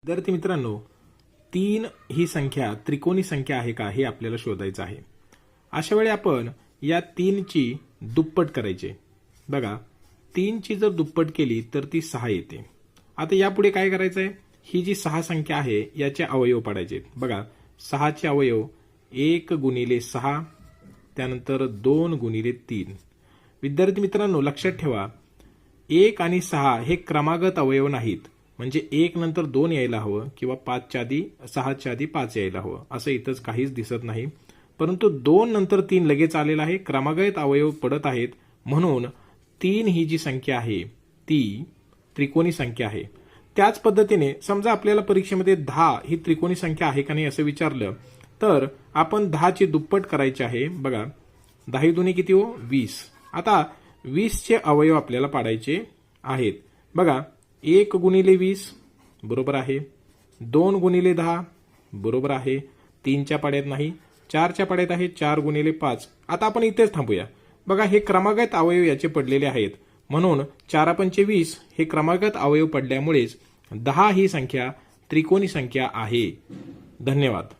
विद्यार्थी मित्रांनो, 3 ही संख्या त्रिकोणी संख्या आहे का हे आपल्याला शोधायचं आहे। अशा वेळी आपण या 3 ची दुप्पट करायचे। बघा, 3 ची जर दुप्पट केली तर ती 6 येते। आता यापुढे काय करायचं आहे, ही जी 6 संख्या आहे याचे अवयव पाडायचे। बघा, 6 चे अवयव 1 गुणिले 6, त्यानंतर 2 गुणिले 3। विद्यार्थी मित्रांनो, लक्षात ठेवा, 1 आणि 6 हे क्रमागत अवयव नाहीत। म्हणजे 1 नंतर 2 यायला हवं किंवा 6 च्या आधी 5 यायला हवं, असं इथंच काहीच दिसत नाही। परंतु 2 नंतर 3 लगेच आलेला आहे, क्रमागत अवयव पडत आहेत, म्हणून 3 ही जी संख्या आहे ती त्रिकोणी संख्या आहे। त्याच पद्धतीने समजा आपल्याला परीक्षेमध्ये 10 ही त्रिकोणी संख्या आहे का नाही असं विचारलं तर आपण 10 ची दुप्पट करायची आहे। बघा, 10 दुनी किती हो, 20। आता 20 चे अवयव आपल्याला पाडायचे आहेत। बघा, 1 गुणिले 20 बरोबर आहे, 2 गुणिले 10 बरोबर आहे, 3 च्या पाड्यात नाही, 4 च्या पाड्यात आहे, 4 गुणिले 5। आता आपण इथेच थांबूया। बघा, हे क्रमागत अवयव याचे पडलेले आहेत, म्हणून 4 पंचे 20 हे क्रमागत अवयव पडल्यामुळेच 10 ही संख्या त्रिकोणी संख्या आहे। धन्यवाद।